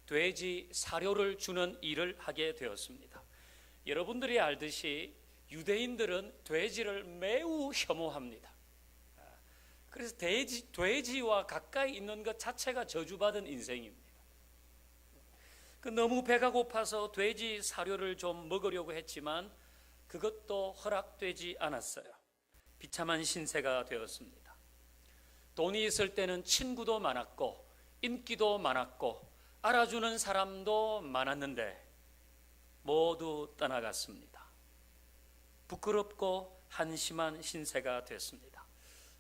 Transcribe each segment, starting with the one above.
돼지 사료를 주는 일을 하게 되었습니다. 여러분들이 알듯이 유대인들은 돼지를 매우 혐오합니다. 그래서 돼지와 가까이 있는 것 자체가 저주받은 인생입니다. 너무 배가 고파서 돼지 사료를 좀 먹으려고 했지만 그것도 허락되지 않았어요. 비참한 신세가 되었습니다. 돈이 있을 때는 친구도 많았고 인기도 많았고 알아주는 사람도 많았는데 모두 떠나갔습니다. 부끄럽고 한심한 신세가 됐습니다.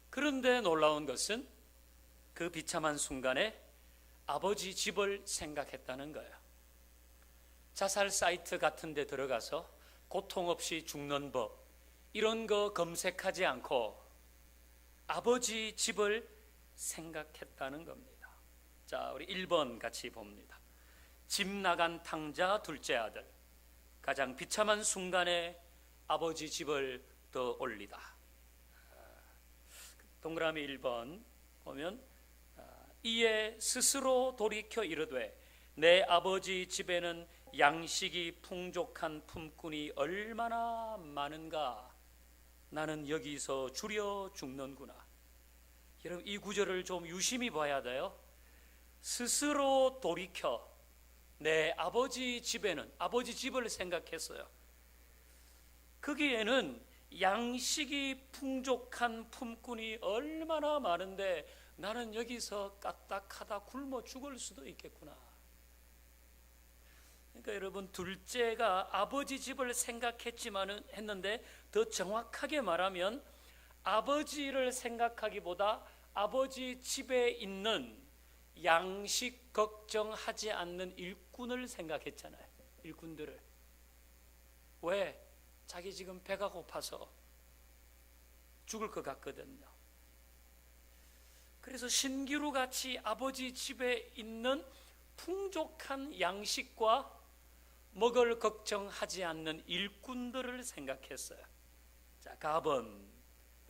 그런데 놀라운 것은 그 비참한 순간에 아버지 집을 생각했다는 거예요. 자살 사이트 같은 데 들어가서 고통 없이 죽는 법 이런 거 검색하지 않고 아버지 집을 생각했다는 겁니다. 자, 우리 1번 같이 봅니다. 집 나간 탕자 둘째 아들. 가장 비참한 순간에 아버지 집을 떠올리다. 동그라미 1번 보면 이에 스스로 돌이켜 이르되 내 아버지 집에는 양식이 풍족한 품꾼이 얼마나 많은가. 나는 여기서 줄여 죽는구나. 여러분 이 구절을 좀 유심히 봐야 돼요. 스스로 돌이켜 내 아버지 집에는, 아버지 집을 생각했어요. 거기에는 양식이 풍족한 품꾼이 얼마나 많은데 나는 여기서 까딱하다 굶어 죽을 수도 있겠구나. 그러니까 여러분 둘째가 아버지 집을 생각했지만은 했는데 더 정확하게 말하면 아버지를 생각하기보다 아버지 집에 있는 양식 걱정하지 않는 일꾼을 생각했잖아요. 일꾼들을. 왜? 자기 지금 배가 고파서 죽을 것 같거든요. 그래서 신기루같이 아버지 집에 있는 풍족한 양식과 먹을 걱정하지 않는 일꾼들을 생각했어요. 자, 가번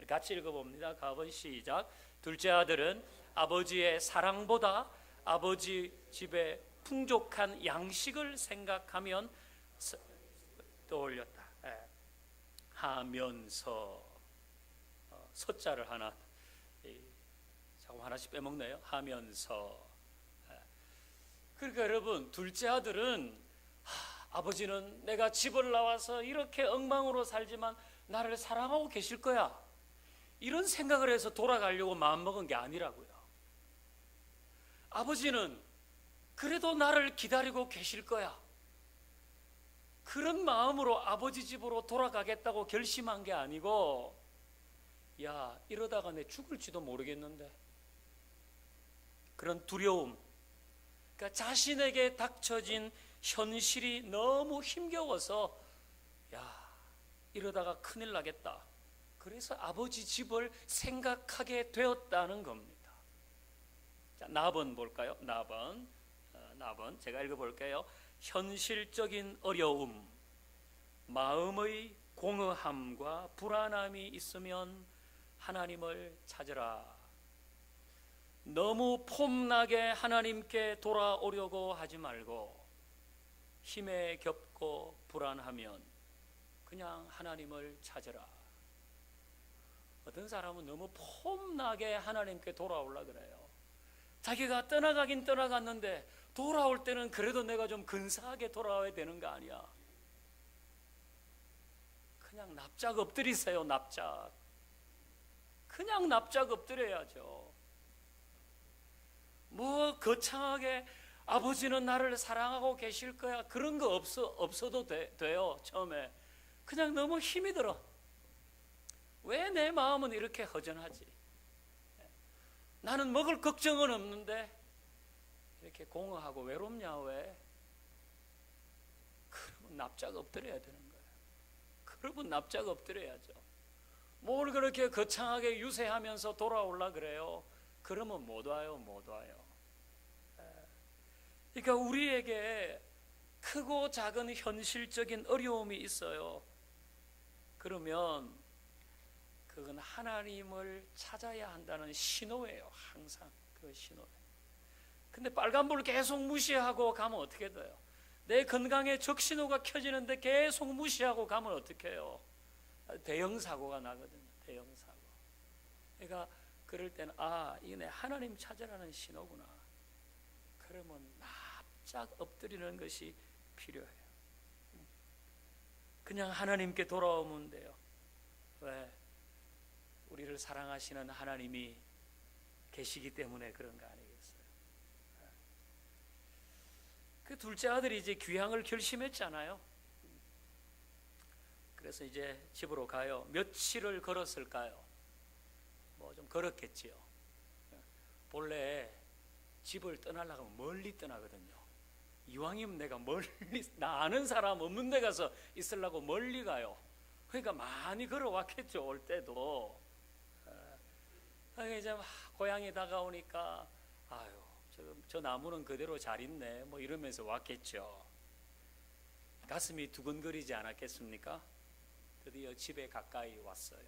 같이 읽어봅니다. 가번 시작. 둘째 아들은 아버지의 사랑보다 아버지 집에 풍족한 양식을 생각하면 떠올렸다. 하면서 서자를 하나 자꾸 하나씩 빼먹네요. 하면서. 그러니까 여러분 둘째 아들은 아버지는 내가 집을 나와서 이렇게 엉망으로 살지만 나를 사랑하고 계실 거야 이런 생각을 해서 돌아가려고 마음먹은 게 아니라고요. 아버지는 그래도 나를 기다리고 계실 거야 그런 마음으로 아버지 집으로 돌아가겠다고 결심한 게 아니고 야 이러다가 내 죽을지도 모르겠는데 그런 두려움, 그러니까 자신에게 닥쳐진 현실이 너무 힘겨워서 야 이러다가 큰일 나겠다. 그래서 아버지 집을 생각하게 되었다는 겁니다. 자, 나번 볼까요? 나번 제가 읽어볼게요. 현실적인 어려움, 마음의 공허함과 불안함이 있으면 하나님을 찾으라. 너무 폼나게 하나님께 돌아오려고 하지 말고 힘에 겹고 불안하면 그냥 하나님을 찾으라. 어떤 사람은 너무 폼나게 하나님께 돌아오려고 그래요. 자기가 떠나가긴 떠나갔는데 돌아올 때는 그래도 내가 좀 근사하게 돌아와야 되는 거 아니야. 그냥 납작 엎드리세요. 납작. 그냥 납작 엎드려야죠. 뭐 거창하게 아버지는 나를 사랑하고 계실 거야 그런 거 없어도 돼요. 처음에 그냥 너무 힘이 들어. 왜 내 마음은 이렇게 허전하지? 나는 먹을 걱정은 없는데 이렇게 공허하고 외롭냐 왜? 그러면 납작 엎드려야 되는 거예요. 그러면 납작 엎드려야죠. 뭘 그렇게 거창하게 유세하면서 돌아올라 그래요? 그러면 못 와요. 못 와요. 그러니까 우리에게 크고 작은 현실적인 어려움이 있어요. 그러면 그건 하나님을 찾아야 한다는 신호예요. 항상 그 신호예요. 근데 빨간불 계속 무시하고 가면 어떻게 돼요? 내 건강에 적신호가 켜지는데 계속 무시하고 가면 어떻게 해요? 대형 사고가 나거든요. 대형 사고. 그러니까 그럴 때는 이게 하나님 찾으라는 신호구나. 그러면 납작 엎드리는 것이 필요해요. 그냥 하나님께 돌아오면 돼요. 왜? 우리를 사랑하시는 하나님이 계시기 때문에 그런 거 아니겠어요? 그 둘째 아들이 이제 귀향을 결심했잖아요. 그래서 이제 집으로 가요. 며칠을 걸었을까요? 뭐 좀 걸었겠지요. 본래 집을 떠나려고 하면 멀리 떠나거든요. 이왕이면 내가 멀리, 나 아는 사람 없는 데 가서 있으려고 멀리 가요. 그러니까 많이 걸어왔겠죠. 올 때도. 이제 막 고향에 다가오니까 저 나무는 그대로 잘 있네 뭐 이러면서 왔겠죠. 가슴이 두근거리지 않았겠습니까? 드디어 집에 가까이 왔어요.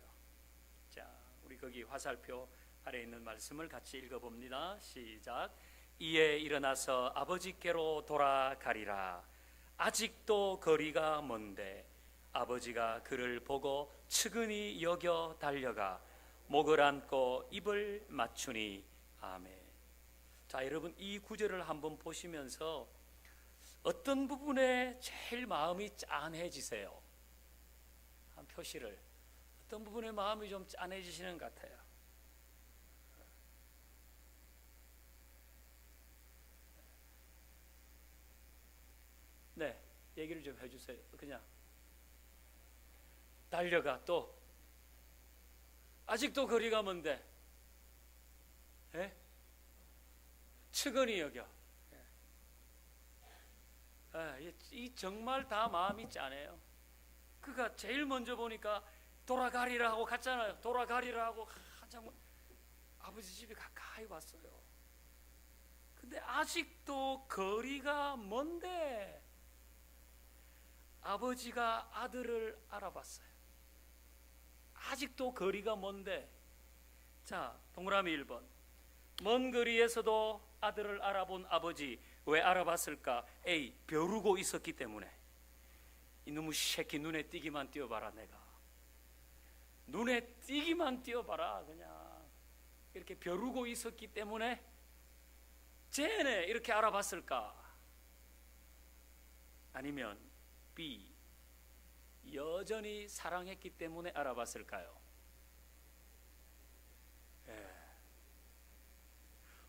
자, 우리 거기 화살표 아래 있는 말씀을 같이 읽어봅니다. 시작. 이에 일어나서 아버지께로 돌아가리라. 아직도 거리가 먼데 아버지가 그를 보고 측은히 여겨 달려가 목을 안고 입을 맞추니. 아멘. 자, 여러분 이 구절을 한번 보시면서 어떤 부분에 제일 마음이 짠해지세요? 한 표시를. 어떤 부분에 마음이 좀 짠해지시는 것 같아요? 네, 얘기를 좀 해주세요. 그냥 달려가. 또 아직도 거리가 먼데 측은히 여겨. 이 정말 다 마음이 짠해요. 그가 제일 먼저 보니까 돌아가리라 하고 갔잖아요. 돌아가리라 하고 한참 아버지 집에 가까이 왔어요. 근데 아직도 거리가 먼데 아버지가 아들을 알아봤어요. 아직도 거리가 먼데. 자, 동그라미 1번. 먼 거리에서도 아들을 알아본 아버지. 왜 알아봤을까? A. 벼르고 있었기 때문에. 이놈의 새끼 눈에 띄기만 띄어봐라. 내가 눈에 띄기만 띄어봐라. 그냥 이렇게 벼르고 있었기 때문에 쟤네 이렇게 알아봤을까? 아니면 B. 여전히 사랑했기 때문에 알아봤을까요?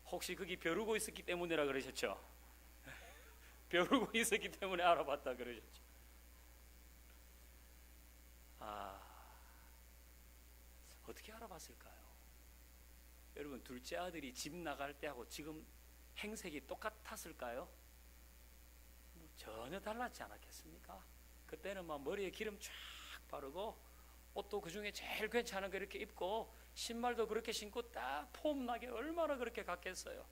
혹시 거기 벼르고 있었기 때문이라 그러셨죠? 벼르고 있었기 때문에 알아봤다 그러셨죠? 어떻게 알아봤을까요? 여러분 둘째 아들이 집 나갈 때하고 지금 행색이 똑같았을까요? 전혀 달랐지 않았겠습니까? 그때는 막 머리에 기름 쫙 바르고 옷도 그 중에 제일 괜찮은 거 이렇게 입고 신발도 그렇게 신고 딱 폼나게 얼마나 그렇게 갔겠어요.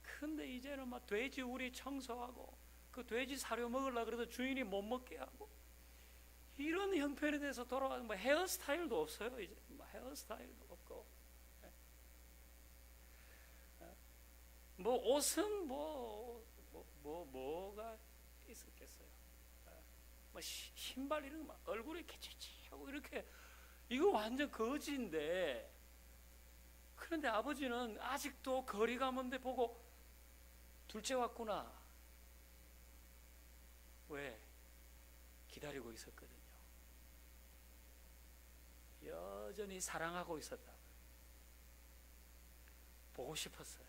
근데 이제는 막 돼지 우리 청소하고 그 돼지 사료 먹으려고 그래도 주인이 못 먹게 하고 이런 형편에 대해서 돌아가서 뭐 헤어스타일도 없어요. 이제 뭐 헤어스타일도 없고 뭐 옷은 뭐가 있었겠어요. 뭐 신발 이런 거 얼굴에 개치치하고 이렇게 이거 완전 거지인데. 그런데 아버지는 아직도 거리가 먼데 보고 둘째 왔구나. 왜? 기다리고 있었거든요. 여전히 사랑하고 있었다. 보고 싶었어요.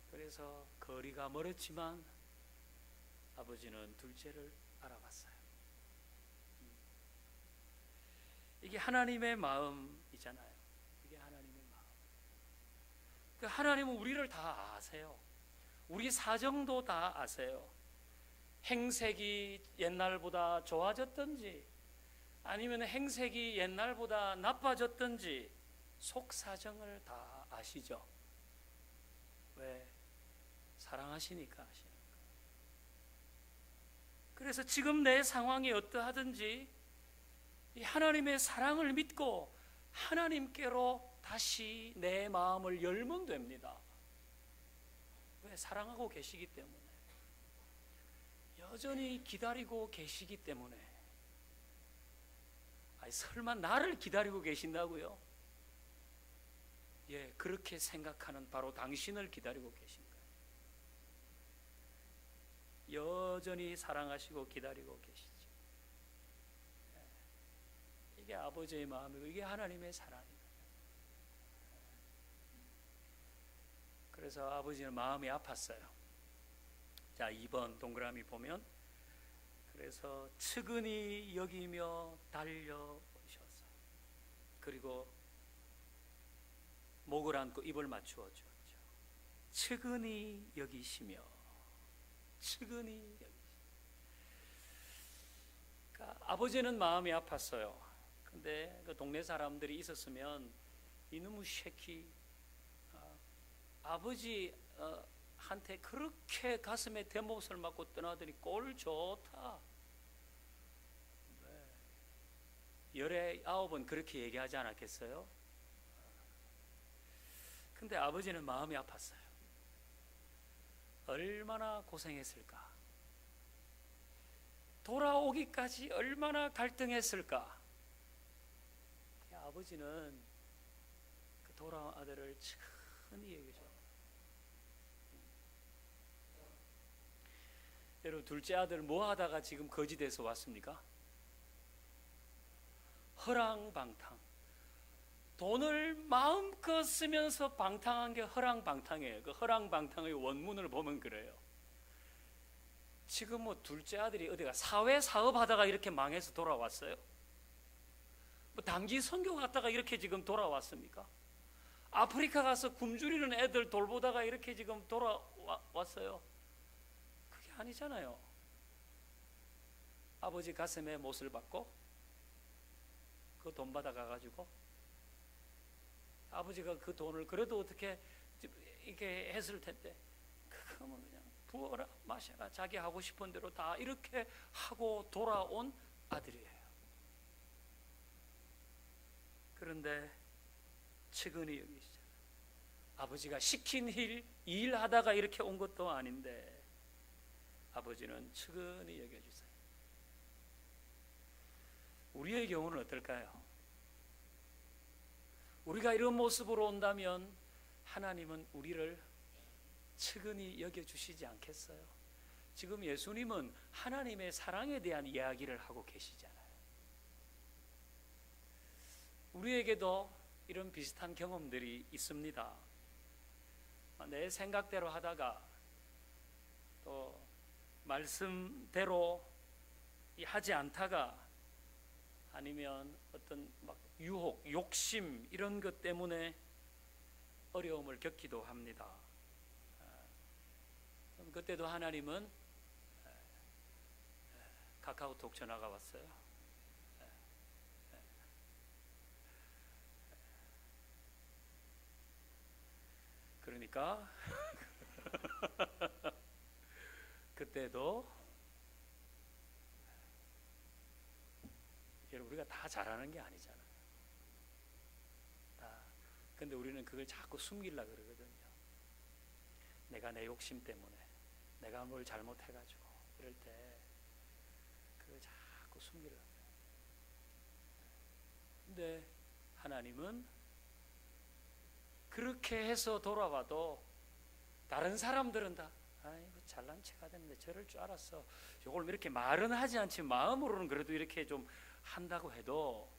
그래서 거리가 멀었지만 아버지는 둘째를 알아봤어요. 이게 하나님의 마음이잖아요. 이게 하나님의 마음. 그 하나님은 우리를 다 아세요. 우리 사정도 다 아세요. 행색이 옛날보다 좋아졌든지 아니면 행색이 옛날보다 나빠졌든지 속 사정을 다 아시죠? 왜? 사랑하시니까 아시는 거예요. 그래서 지금 내 상황이 어떠하든지 이 하나님의 사랑을 믿고 하나님께로 다시 내 마음을 열면 됩니다. 왜? 사랑하고 계시기 때문에, 여전히 기다리고 계시기 때문에. 아니, 설마 나를 기다리고 계신다고요? 예, 그렇게 생각하는 바로 당신을 기다리고 계신 거예요. 여전히 사랑하시고 기다리고 계시죠. 예, 이게 아버지의 마음이고 이게 하나님의 사랑입니다. 그래서 아버지는 마음이 아팠어요. 자, 2번 동그라미 보면, 그래서 측은히 여기며 달려오셨어요. 그리고 목을 안고 입을 맞추어 주었죠. 측은히 여기시며, 측은히 여기시며. 그러니까 아버지는 마음이 아팠어요. 근데 그 동네 사람들이 있었으면 이놈의 새끼, 아버지 한테 그렇게 가슴에 대못을 맞고 떠나더니 꼴 좋다. 네. 열에 9은 그렇게 얘기하지 않았겠어요? 근데 아버지는 마음이 아팠어요. 얼마나 고생했을까? 돌아오기까지 얼마나 갈등했을까? 아버지는 그 돌아온 아들을 측은히 여기죠. 여러분, 둘째 아들 뭐 하다가 지금 거지돼서 왔습니까? 허랑방탕. 돈을 마음껏 쓰면서 방탕한 게 허랑방탕이에요. 그 허랑방탕의 원문을 보면 그래요. 지금 뭐 둘째 아들이 어디가 사회 사업 하다가 이렇게 망해서 돌아왔어요? 뭐 단기 선교 갔다가 이렇게 지금 돌아왔습니까? 아프리카 가서 굶주리는 애들 돌보다가 이렇게 지금 돌아왔어요? 그게 아니잖아요. 아버지 가슴에 못을 박고 그 돈 받아가가지고 아버지가 그 돈을 그래도 어떻게 이렇게 했을 텐데, 그거면 그냥 부어라 마셔라 자기 하고 싶은 대로 다 이렇게 하고 돌아온 아들이에요. 그런데 측은히 여기시잖아요. 아버지가 시킨 일 하다가 이렇게 온 것도 아닌데 아버지는 측은히 여겨주세요. 우리의 경우는 어떨까요? 우리가 이런 모습으로 온다면 하나님은 우리를 측은히 여겨주시지 않겠어요? 지금 예수님은 하나님의 사랑에 대한 이야기를 하고 계시잖아요. 우리에게도 이런 비슷한 경험들이 있습니다. 내 생각대로 하다가 또 말씀대로 하지 않다가, 아니면 어떤 막 유혹, 욕심 이런 것 때문에 어려움을 겪기도 합니다. 그때도 하나님은 카카오톡 전화가 왔어요. 그러니까 그때도 우리가 다 잘하는 게 아니잖아요. 근데 우리는 그걸 자꾸 숨기려고 그러거든요. 내가 내 욕심 때문에 내가 뭘 잘못해가지고 이럴 때 그걸 자꾸 숨기려고 해요. 근데 하나님은 그렇게 해서 돌아와도 다른 사람들은 다 아이고 잘난 체가 됐네, 저럴 줄 알았어, 요걸 이렇게 말은 하지 않지만 마음으로는 그래도 이렇게 좀 한다고 해도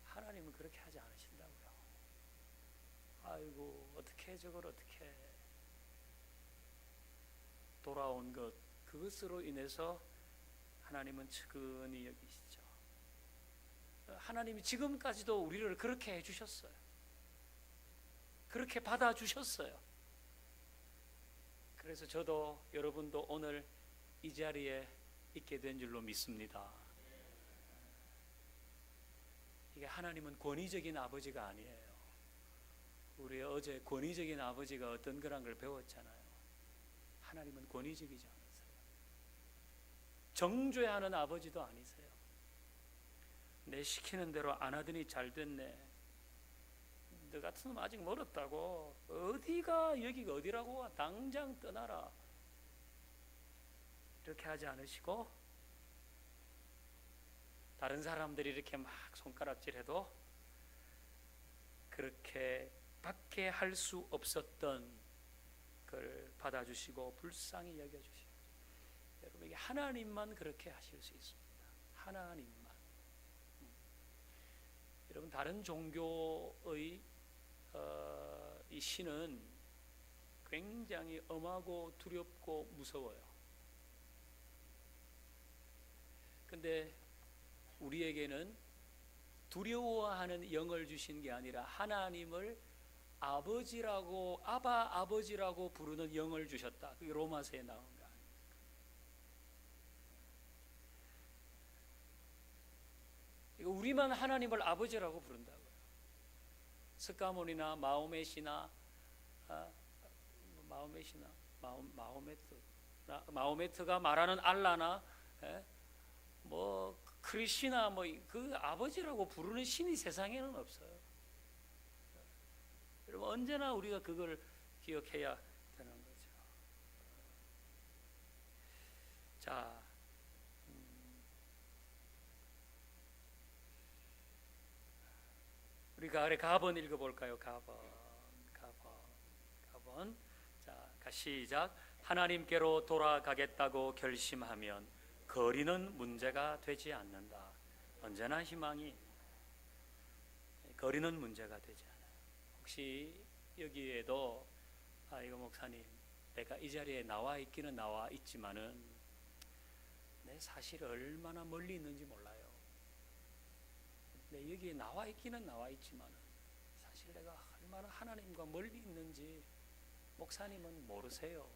하나님은 그렇게 하지 않으신다고요. 아이고 어떻게 저걸 어떻게 돌아온 것, 그것으로 인해서 하나님은 측은히 여기시죠. 하나님이 지금까지도 우리를 그렇게 해주셨어요. 그렇게 받아주셨어요. 그래서 저도 여러분도 오늘 이 자리에 있게 된 줄로 믿습니다. 이게 하나님은 권위적인 아버지가 아니에요. 우리 어제 권위적인 아버지가 어떤 거란 걸 배웠잖아요. 하나님은 권위적이지 않으세요. 정죄하는 아버지도 아니세요. 내 시키는 대로 안 하더니 잘 됐네, 너가 같은 놈 아직 멀었다고. 어디가 여기가 어디라고? 당장 떠나라. 이렇게 하지 않으시고 다른 사람들이 이렇게 막 손가락질해도 그렇게 밖에 할 수 없었던 그걸 받아주시고 불쌍히 여겨주시고, 여러분에게 하나님만 그렇게 하실 수 있습니다. 하나님만. 여러분, 다른 종교의 이 신은 굉장히 엄하고 두렵고 무서워요. 근데 우리에게는 두려워하는 영을 주신 게 아니라 하나님을 아버지라고, 아버지라고 부르는 영을 주셨다. 그게 로마서에 나온 거 아닙니까? 우리만 하나님을 아버지라고 부른다고요. 스가몬이나 마호메시나 마호메트가 말하는 알라나 뭐 크리시나 뭐 그 아버지라고 부르는 신이 세상에는 없어요. 여러분, 언제나 우리가 그걸 기억해야 되는 거죠. 자, 우리 가을에 가번 읽어볼까요? 가번. 자, 시작. 하나님께로 돌아가겠다고 결심하면 거리는 문제가 되지 않는다. 언제나 희망이, 거리는 문제가 되지 않아요. 혹시 여기에도 이거 목사님, 내가 이 자리에 나와 있기는 나와 있지만은 내 사실 얼마나 멀리 있는지 몰라요. 내 여기에 나와 있기는 나와 있지만은 사실 내가 얼마나 하나님과 멀리 있는지 목사님은 모르세요.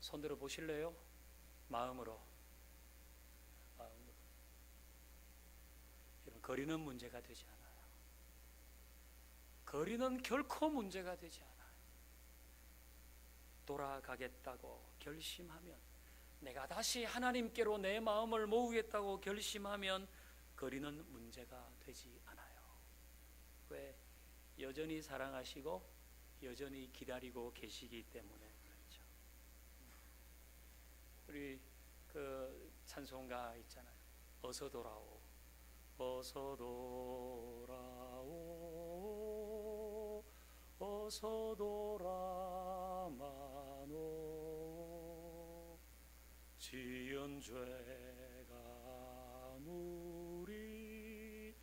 손 들어 보실래요? 마음으로. 이런 거리는 문제가 되지 않아요. 거리는 결코 문제가 되지 않아요. 돌아가겠다고 결심하면, 내가 다시 하나님께로 내 마음을 모으겠다고 결심하면 거리는 문제가 되지 않아요. 왜? 여전히 사랑하시고 여전히 기다리고 계시기 때문에 그렇죠. 우리 그 찬송가 있잖아요. 어서 돌아오, 어서 돌아오, 어서 돌아마노. 지은 죄가 아무리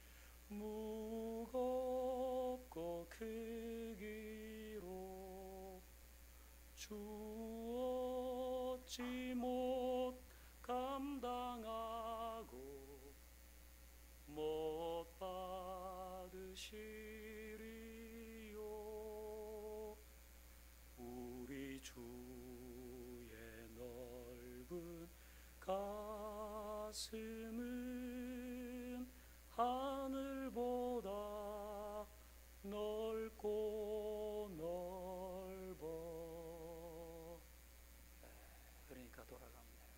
무겁고 크기로 주 얻지 못 감당하고 못 받으시리요. 우리 주의 넓은 가슴은 하늘보다 넓고 넓어. 그러니까 돌아가면 돼요.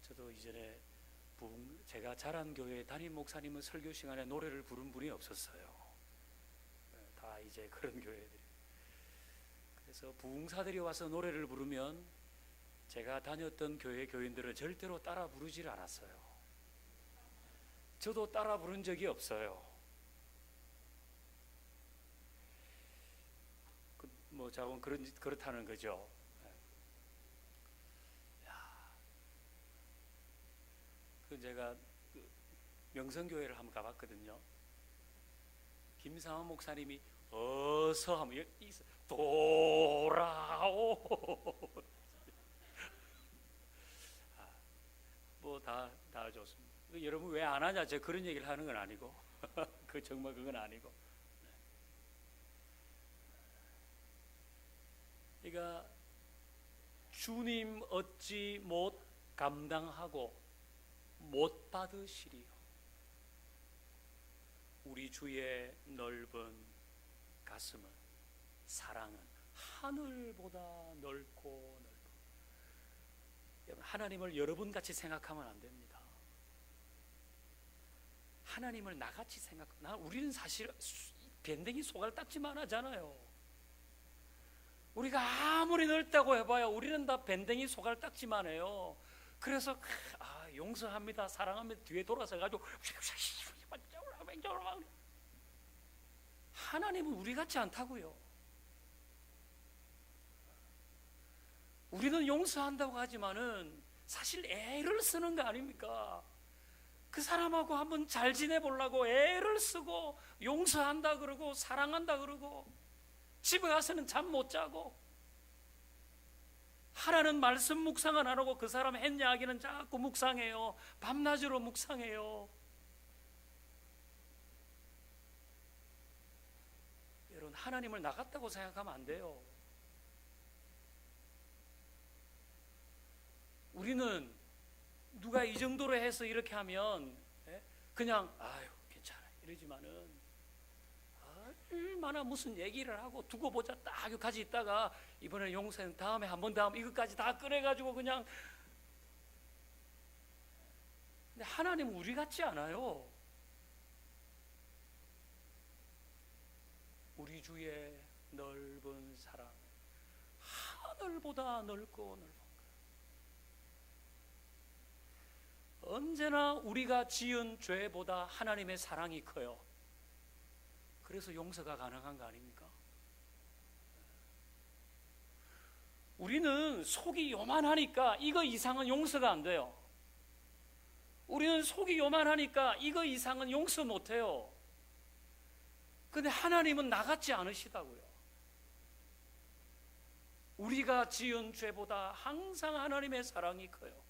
저도 이전에 제가 자란 교회 담임 목사님은 설교 시간에 노래를 부른 분이 없었어요. 다 이제 그런 교회들이. 그래서 부흥사들이 와서 노래를 부르면 제가 다녔던 교회 교인들은 절대로 따라 부르질 않았어요. 저도 따라 부른 적이 없어요. 뭐 자원 그렇다는 거죠. 제가 명성교회를 한번 가봤거든요. 김상원 목사님이 어서 하면 돌아오. 뭐 다 좋습니다. 여러분 왜 안 하냐? 제가 그런 얘기를 하는 건 아니고 그 정말 그건 아니고. 그러니까 주님 얻지 못 감당하고 못 받으시리요. 우리 주의 넓은 가슴은, 사랑은 하늘보다 넓고 넓어. 하나님을 여러분같이 생각하면 안 됩니다. 하나님을 나같이 우리는 사실 밴댕이 소갈 딱지만 하잖아요. 우리가 아무리 넓다고 해봐야 우리는 다 밴댕이 소갈 딱지만 해요. 그래서 용서합니다, 사랑합니다 뒤에 돌아서 가지고 하나님은 우리 같지 않다고요. 우리는 용서한다고 하지만은 사실 애를 쓰는 거 아닙니까? 그 사람하고 한번 잘 지내보려고 애를 쓰고 용서한다 그러고 사랑한다 그러고 집에 가서는 잠 못 자고 하나는 말씀 묵상은 안 하고 그 사람 했 이야기는 자꾸 묵상해요. 밤낮으로 묵상해요. 여러분, 하나님을 나갔다고 생각하면 안 돼요. 우리는 누가 이 정도로 해서 이렇게 하면 그냥 아유 괜찮아 이러지만은 얼마나 무슨 얘기를 하고 두고 보자 딱 여기까지 있다가 이번에 용서는 다음에 한 번 다음 이것까지 다 꺼내가지고 그냥. 근데 하나님은 우리 같지 않아요. 우리 주의 넓은 사랑 하늘보다 넓고 넓은 언제나 우리가 지은 죄보다 하나님의 사랑이 커요. 그래서 용서가 가능한 거 아닙니까? 우리는 속이 요만하니까 이거 이상은 용서가 안 돼요. 우리는 속이 요만하니까 이거 이상은 용서 못 해요. 근데 하나님은 나같지 않으시다고요. 우리가 지은 죄보다 항상 하나님의 사랑이 커요.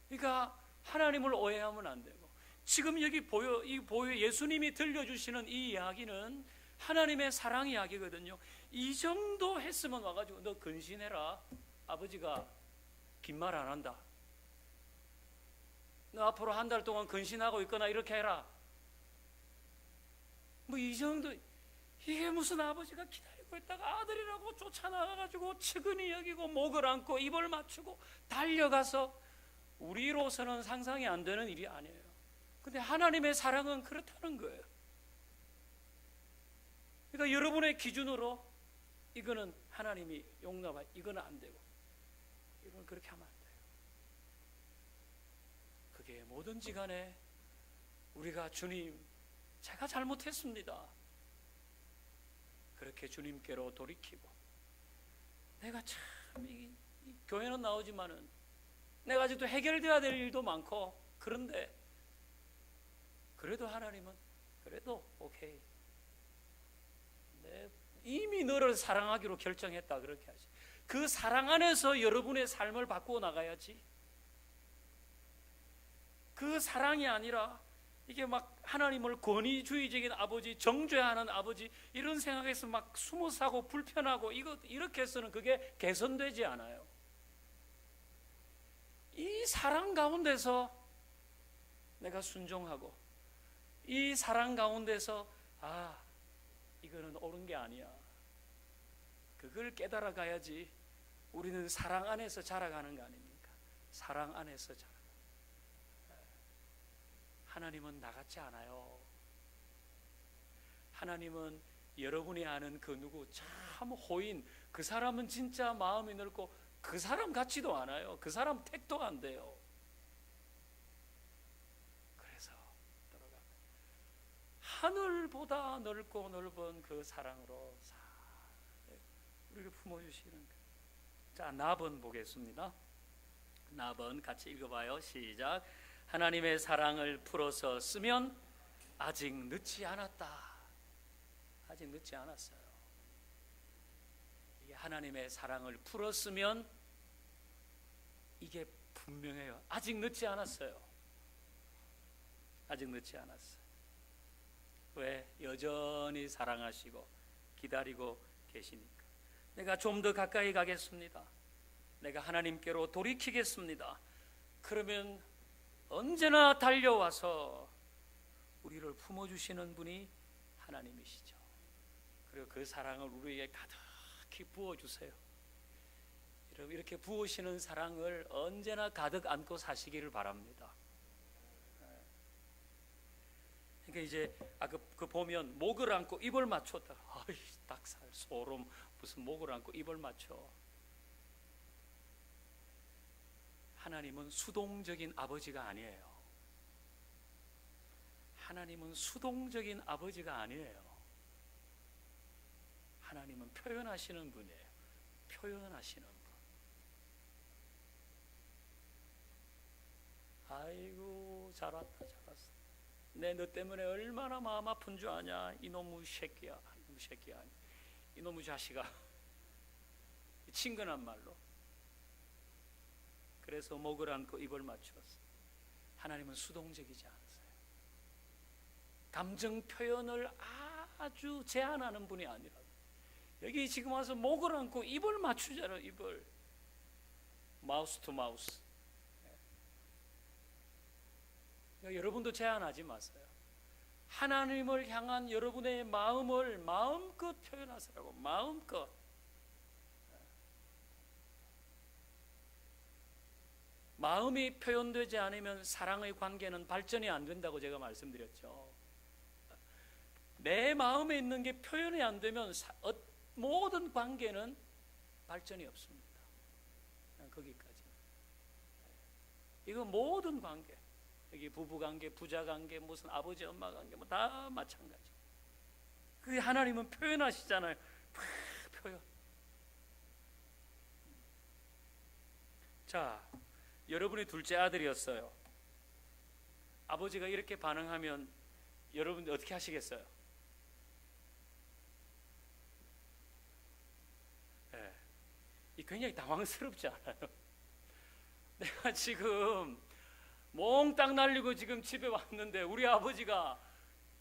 그러니까 하나님을 오해하면 안 되고, 지금 여기 보여 예수님이 들려주시는 이 이야기는 하나님의 사랑 이야기거든요. 이 정도 했으면 와가지고 너 근신해라. 아버지가 긴 말 안 한다. 너 앞으로 한 달 동안 근신하고 있거나 이렇게 해라. 뭐 이 정도. 이게 무슨 아버지가 기다리고 있다가 아들이라고 쫓아나가가지고 측은히 여기고 목을 안고 입을 맞추고 달려가서, 우리로서는 상상이 안 되는 일이 아니에요. 근데 하나님의 사랑은 그렇다는 거예요. 그러니까 여러분의 기준으로 이거는 하나님이 용납할, 이거는 안 되고, 이건 그렇게 하면 안 돼요. 그게 뭐든지 간에 우리가 주님, 제가 잘못했습니다. 그렇게 주님께로 돌이키고, 내가 참 이 교회는 나오지만은 내가 아직도 해결돼야 될 일도 많고, 그런데 그래도 하나님은 그래도 오케이, 이미 너를 사랑하기로 결정했다, 그렇게 하지. 그 사랑 안에서 여러분의 삶을 바꾸어 나가야지. 그 사랑이 아니라 이게 막 하나님을 권위주의적인 아버지, 정죄하는 아버지, 이런 생각에서 막 숨어 사고 불편하고 이렇게 해서는 그게 개선되지 않아요. 이 사랑 가운데서 내가 순종하고, 이 사랑 가운데서 이거는 옳은 게 아니야, 그걸 깨달아 가야지. 우리는 사랑 안에서 자라가는 거 아닙니까? 사랑 안에서 자라. 하나님은 나같지 않아요. 하나님은 여러분이 아는 그 누구 참 호인, 그 사람은 진짜 마음이 넓고 그 사람 같지도 않아요. 그 사람 택도 안 돼요. 그래서 들어가 하늘보다 넓고 넓은 그 사랑으로 우리를 품어주시는 거예요. 자, 나번 보겠습니다. 나번 같이 읽어봐요. 시작. 하나님의 사랑을 풀어서 쓰면 아직 늦지 않았다. 아직 늦지 않았어요. 이게 하나님의 사랑을 풀었으면 이게 분명해요. 아직 늦지 않았어요. 아직 늦지 않았어요. 왜? 여전히 사랑하시고 기다리고 계시니까. 내가 좀 더 가까이 가겠습니다. 내가 하나님께로 돌이키겠습니다. 그러면 언제나 달려와서 우리를 품어주시는 분이 하나님이시죠. 그리고 그 사랑을 우리에게 가득히 부어주세요. 여러분 이렇게 부으시는 사랑을 언제나 가득 안고 사시기를 바랍니다. 그러니까 이제 그 보면 목을 안고 입을 맞췄다. 아이 닭살 소름 무슨 목을 안고 입을 맞춰. 하나님은 수동적인 아버지가 아니에요. 하나님은 수동적인 아버지가 아니에요. 하나님은 표현하시는 분이에요. 표현하시는 분. 아이고 잘 왔다 잘 왔어. 내 너 때문에 얼마나 마음 아픈 줄 아냐. 이놈의 새끼야. 이놈의 새끼야. 이놈의 자식아. 친근한 말로. 그래서 목을 안고 입을 맞추었어. 하나님은 수동적이지 않으세요. 감정 표현을 아주 제한하는 분이 아니라 여기 지금 와서 목을 안고 입을 맞추잖아요. 입을 마우스 투 마우스. 그러니까 여러분도 제한하지 마세요. 하나님을 향한 여러분의 마음을 마음껏 표현하시라고. 마음껏. 마음이 표현되지 않으면 사랑의 관계는 발전이 안 된다고 제가 말씀드렸죠. 내 마음에 있는 게 표현이 안 되면 모든 관계는 발전이 없습니다. 그냥 거기까지. 이거 모든 관계, 여기 부부 관계, 부자 관계, 무슨 아버지 엄마 관계 뭐 다 마찬가지. 그게 하나님은 표현하시잖아요. 표현. 자, 여러분이 둘째 아들이었어요. 아버지가 이렇게 반응하면 여러분 어떻게 하시겠어요? 굉장히 당황스럽지 않아요? 내가 지금 몽땅 날리고 지금 집에 왔는데 우리 아버지가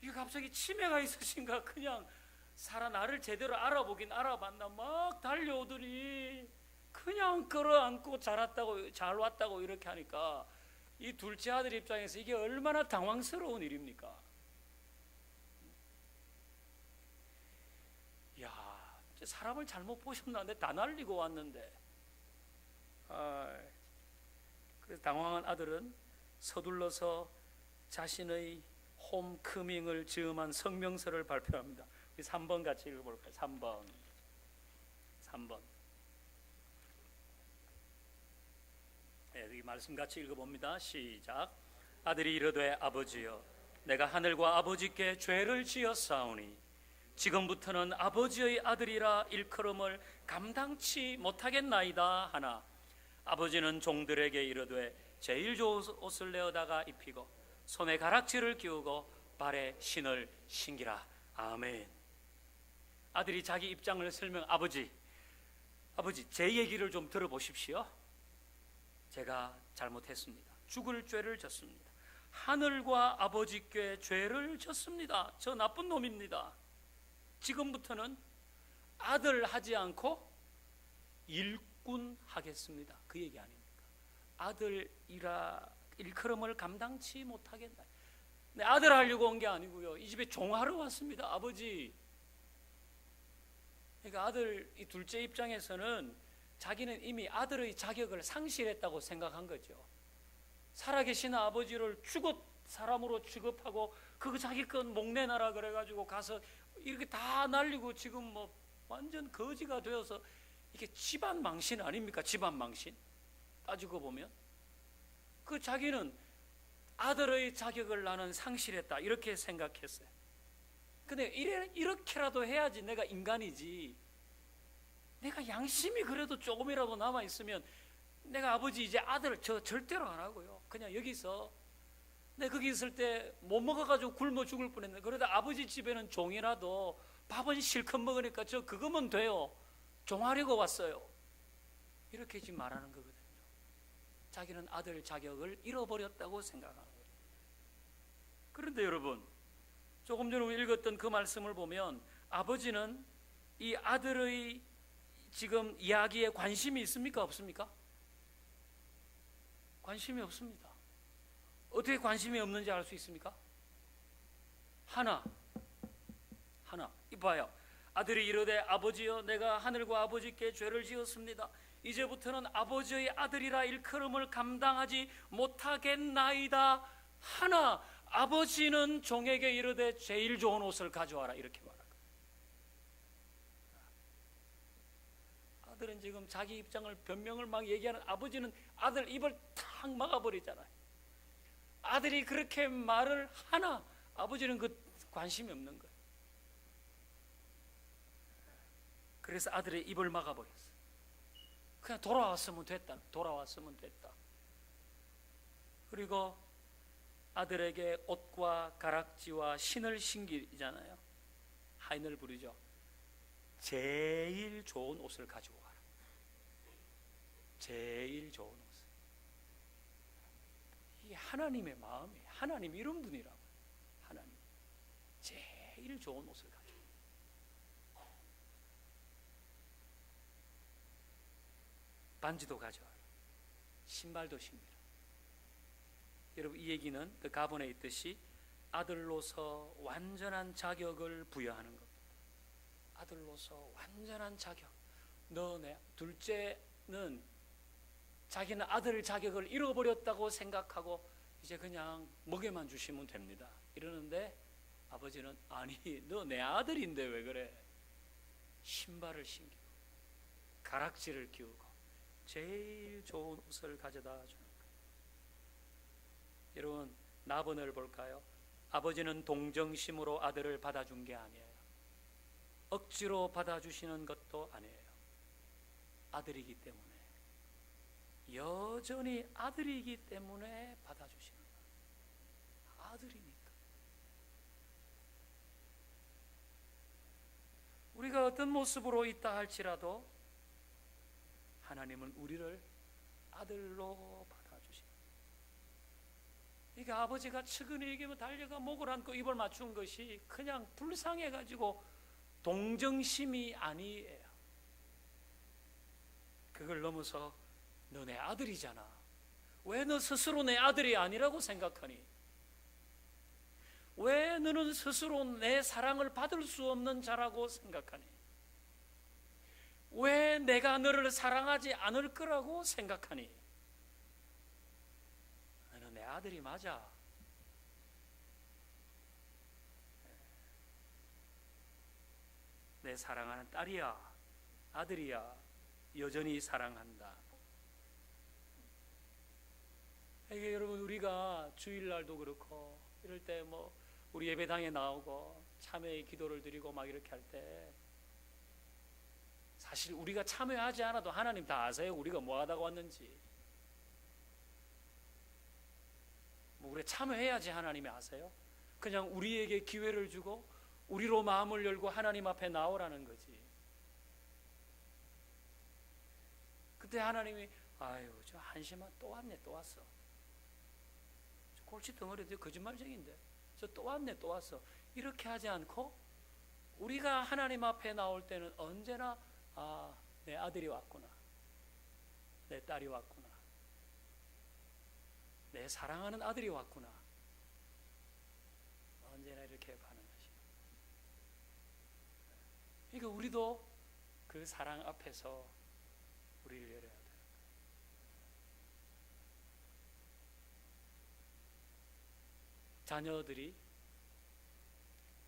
이게 갑자기 치매가 있으신가 그냥 나를 제대로 알아보긴 알아봤나 막 달려오더니 그냥 끌어안고 잘 왔다고 이렇게 하니까 이 둘째 아들 입장에서 이게 얼마나 당황스러운 일입니까? 사람을 잘못 보셨나? 다 날리고 왔는데. 그래서 당황한 아들은 서둘러서 자신의 홈커밍을 즈음한 성명서를 발표합니다. 3번 같이 읽어볼까요? 3번. 이 말씀 같이 읽어봅니다. 시작. 아들이 이르되 아버지여 내가 하늘과 아버지께 죄를 지었사오니 지금부터는 아버지의 아들이라 일컬음을 감당치 못하겠나이다 하나 아버지는 종들에게 이르되 제일 좋은 옷을 내어다가 입히고 손에 가락지를 끼우고 발에 신을 신기라. 아멘. 아들이 자기 입장을 아버지 제 얘기를 좀 들어보십시오. 제가 잘못했습니다. 죽을 죄를 졌습니다. 하늘과 아버지께 죄를 졌습니다. 저 나쁜 놈입니다. 지금부터는 아들 하지 않고 일꾼 하겠습니다. 그 얘기 아닙니까? 아들이라 일컬음을 감당치 못하겠다. 내 아들 하려고 온 게 아니고요. 이 집에 종하러 왔습니다. 아버지. 그러니까 아들 이 둘째 입장에서는 자기는 이미 아들의 자격을 상실했다고 생각한 거죠. 살아계신 아버지를 사람으로 취급하고 그거 자기 건 목내놔라 그래가지고 가서 이렇게 다 날리고 지금 뭐 완전 거지가 되어서 이게 집안 망신 아닙니까? 집안 망신 따지고 보면 그 자기는 아들의 자격을 나는 상실했다 이렇게 생각했어요. 근데 이렇게라도 해야지 내가 인간이지. 내가 양심이 그래도 조금이라도 남아있으면 내가 아버지 이제 아들 저 절대로 안 하고요. 그냥 여기서 내가 거기 있을 때 못 먹어가지고 굶어 죽을 뻔했는데 그래도 아버지 집에는 종이라도 밥은 실컷 먹으니까 저 그거면 돼요. 종하려고 왔어요. 이렇게 지금 말하는 거거든요. 자기는 아들 자격을 잃어버렸다고 생각하는 거예요. 그런데 여러분 조금 전에 우리 읽었던 그 말씀을 보면 아버지는 이 아들의 지금 이야기에 관심이 있습니까? 없습니까? 관심이 없습니다. 어떻게 관심이 없는지 알 수 있습니까? 하나 이봐요. 아들이 이르되 아버지여 내가 하늘과 아버지께 죄를 지었습니다. 이제부터는 아버지의 아들이라 일컬음을 감당하지 못하겠나이다 하나 아버지는 종에게 이르되 제일 좋은 옷을 가져와라 이렇게 말합니다. 아들은 지금 자기 입장을 변명을 막 얘기하는 아버지는 아들 입을 탁 막아버리잖아요. 아들이 그렇게 말을 하나 아버지는 그 관심이 없는 거예요. 그래서 아들의 입을 막아버렸어요. 그냥 돌아왔으면 됐다. 돌아왔으면 됐다. 그리고 아들에게 옷과 가락지와 신을 신기잖아요. 하인을 부르죠. 제일 좋은 옷을 가지고 와라. 제일 좋은 옷을. 이게 하나님의 마음이에요. 하나님 이런 분이라고. 하나님 제일 좋은 옷을 가지고 와라. 반지도 가져와라. 신발도 신기라. 여러분 이 얘기는 그 가본에 있듯이 아들로서 완전한 자격을 부여하는 겁니다. 아들로서 완전한 자격. 내 둘째는 자기는 아들 자격을 잃어버렸다고 생각하고 이제 그냥 먹여만 주시면 됩니다. 이러는데 아버지는 아니 너 내 아들인데 왜 그래? 신발을 신기고 가락지를 끼우고 제일 좋은 옷을 가져다 주는 거예요. 여러분 나번을 볼까요? 아버지는 동정심으로 아들을 받아준 게 아니에요. 억지로 받아주시는 것도 아니에요. 아들이기 때문에 여전히 아들이기 때문에 받아주시는 거예요. 아들이니까. 우리가 어떤 모습으로 있다 할지라도 하나님은 우리를 아들로 받아주시는 거예요. 그러니까 아버지가 측은히 달려가 목을 안고 입을 맞춘 것이 그냥 불쌍해가지고 동정심이 아니에요. 그걸 넘어서 너 내 아들이잖아. 왜 너 스스로 내 아들이 아니라고 생각하니? 왜 너는 스스로 내 사랑을 받을 수 없는 자라고 생각하니? 왜 내가 너를 사랑하지 않을 거라고 생각하니? 너는 내 아들이 맞아. 내 사랑하는 딸이야. 아들이야. 여전히 사랑한다. 이게 여러분 우리가 주일날도 그렇고 이럴 때 뭐 우리 예배당에 나오고 참회의 기도를 드리고 막 이렇게 할 때 사실 우리가 참여하지 않아도 하나님 다 아세요. 우리가 뭐 하다가 왔는지. 뭐 우리 참여해야지 하나님이 아세요. 그냥 우리에게 기회를 주고 우리로 마음을 열고 하나님 앞에 나오라는 거지. 그때 하나님이 아유 저 한심한 또 왔네 또 왔어. 골치 덩어리도 거짓말쟁인데 저 또 왔네 또 왔어. 이렇게 하지 않고 우리가 하나님 앞에 나올 때는 언제나 아, 내 아들이 왔구나. 내 딸이 왔구나. 내 사랑하는 아들이 왔구나. 언제나 이렇게 반응하시고. 그러니까 우리도 그 사랑 앞에서 우리를 열어야 돼요. 자녀들이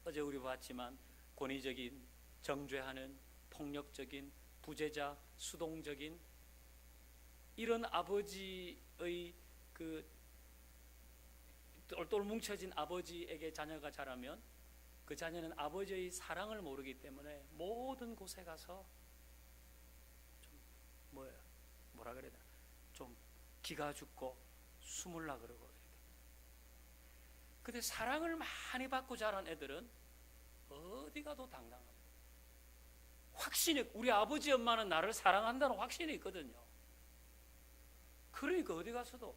어제 우리 봤지만 권위적인, 정죄하는, 폭력적인, 부재자, 수동적인 이런 아버지의 그 똘똘 뭉쳐진 아버지에게 자녀가 자라면 그 자녀는 아버지의 사랑을 모르기 때문에 모든 곳에 가서 좀 뭐라 그래야 되나 좀 기가 죽고 숨을라 그러고. 근데 사랑을 많이 받고 자란 애들은 어디 가도 당당합니다. 확신이, 우리 아버지 엄마는 나를 사랑한다는 확신이 있거든요. 그러니까 어디 가서도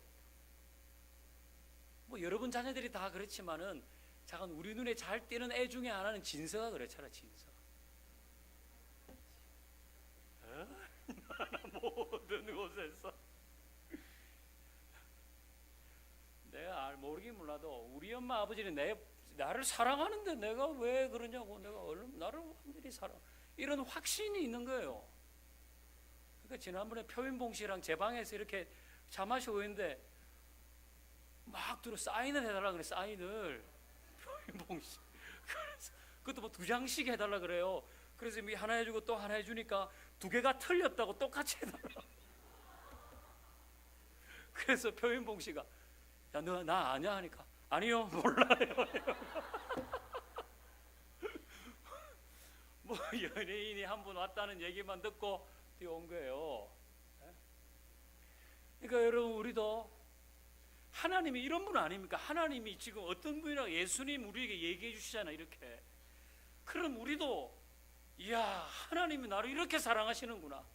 뭐 여러분 자녀들이 다 그렇지만은 잠깐 우리 눈에 잘 띄는 애 중에 하나는 진서가 그렇잖아. 진서. 모든 곳에서 내가 모르긴 몰라도 우리 엄마 아버지는 나를 사랑하는데 내가 왜 그러냐고. 내가 나를 완전히 사랑 이런 확신이 있는 거예요. 그러니까 지난번에 표인봉 씨랑 제 방에서 이렇게 차 마시고 있는데 막 들어 사인을 해달라 그래. 사인을 표인봉 씨. 그래서 그것도 뭐 2장씩 해달라 그래요. 그래서 하나 해주고 또 하나 해주니까 2개가 틀렸다고 똑같이 해달라. 그래서 표인봉 씨가 야, 너 나 아냐 하니까 아니요, 몰라요. 뭐 연예인이 한 분 왔다는 얘기만 듣고 뛰어온 거예요. 그러니까 여러분, 우리도 하나님이 이런 분 아닙니까? 하나님이 지금 어떤 분이라고 예수님 우리에게 얘기해 주시잖아요. 이렇게. 그럼 우리도 이야, 하나님이 나를 이렇게 사랑하시는구나.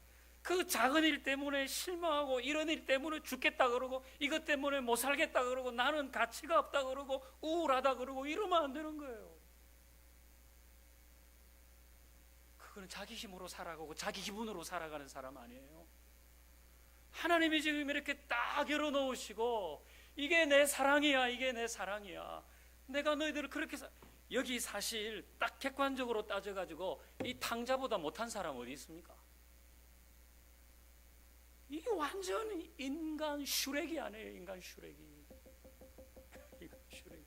그 작은 일 때문에 실망하고 이런 일 때문에 죽겠다 그러고 이것 때문에 못 살겠다 그러고 나는 가치가 없다 그러고 우울하다 그러고 이러면 안 되는 거예요. 그거는 자기 힘으로 살아가고 자기 기분으로 살아가는 사람 아니에요. 하나님이 지금 이렇게 딱 열어놓으시고 이게 내 사랑이야, 이게 내 사랑이야, 내가 너희들을 그렇게 여기 사실 딱 객관적으로 따져가지고 이 탕자보다 못한 사람 어디 있습니까? 이게 완전히 인간 슈렉이 아니에요. 인간 슈렉이. 인간 슈렉이.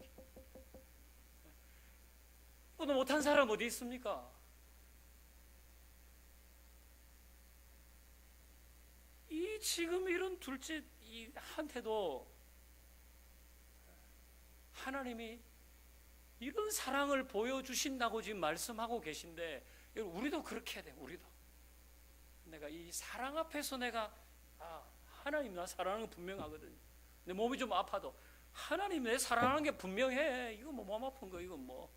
또 못한 사람 어디 있습니까? 이 지금 이런 둘째 이 한테도 하나님이 이런 사랑을 보여주신다고 지금 말씀하고 계신데, 우리도 그렇게 해야 돼. 우리도 내가 이 사랑 앞에서 내가 하나님 나 사랑하는 거 분명하거든요. 내 몸이 좀 아파도 하나님 내 사랑하는 게 분명해. 이거 뭐 몸 아픈 거 이거 뭐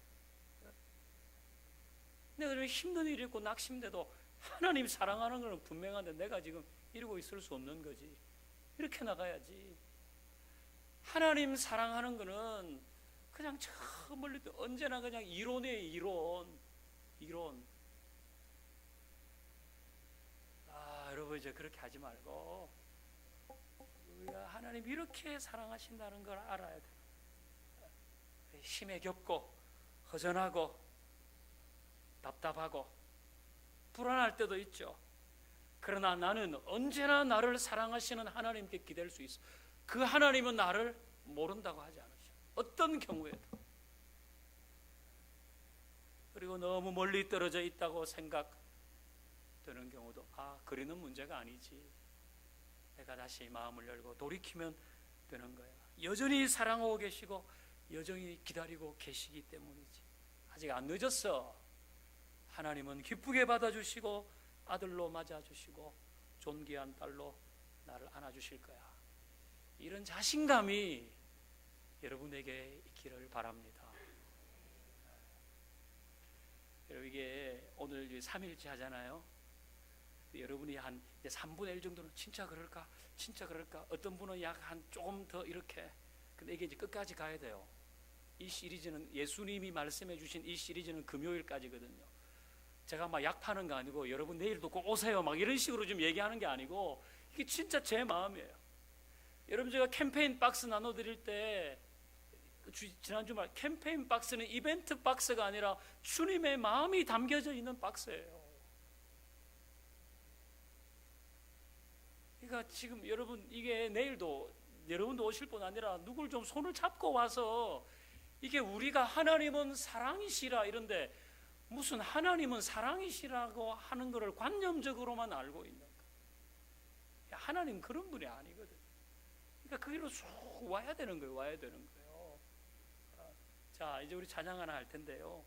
내가 좀 힘든 일이 있고 낙심돼도 하나님 사랑하는 거는 분명한데 내가 지금 이러고 있을 수 없는 거지. 이렇게 나가야지. 하나님 사랑하는 거는 그냥 저 멀리 언제나 그냥 이론이에요. 이론. 여러분 이제 그렇게 하지 말고 우리가 하나님 이렇게 사랑하신다는 걸 알아야 돼요. 힘에 겹고 허전하고 답답하고 불안할 때도 있죠. 그러나 나는 언제나 나를 사랑하시는 하나님께 기댈 수 있어. 그 하나님은 나를 모른다고 하지 않으셔. 어떤 경우에도. 그리고 너무 멀리 떨어져 있다고 생각되는 경우도 그리는 문제가 아니지. 내가 다시 마음을 열고 돌이키면 되는 거야. 여전히 사랑하고 계시고 여전히 기다리고 계시기 때문이지. 아직 안 늦었어. 하나님은 기쁘게 받아주시고 아들로 맞아주시고 존귀한 딸로 나를 안아주실 거야. 이런 자신감이 여러분에게 있기를 바랍니다. 여러분, 이게 오늘 3일째 하잖아요. 여러분이 한 3분의 1 정도는 진짜 그럴까? 어떤 분은 약 한 조금 더 이렇게. 근데 이게 이제 끝까지 가야 돼요. 이 시리즈는 예수님이 말씀해 주신 이 시리즈는 금요일까지거든요. 제가 막 약 파는 거 아니고 여러분 내일도 꼭 오세요 막 이런 식으로 좀 얘기하는 게 아니고 이게 진짜 제 마음이에요. 여러분, 제가 캠페인 박스 나눠드릴 때 지난 주말 캠페인 박스는 이벤트 박스가 아니라 주님의 마음이 담겨져 있는 박스예요. 그러니까 지금 여러분 이게 내일도 여러분도 오실 뿐 아니라 누굴 좀 손을 잡고 와서 이게 우리가 하나님은 사랑이시라 이런데 무슨 하나님은 사랑이시라고 하는 것을 관념적으로만 알고 있는 거예요. 하나님 그런 분이 아니거든. 그러니까 그 길로 쭉 와야 되는 거예요. 자, 이제 우리 찬양 하나 할 텐데요.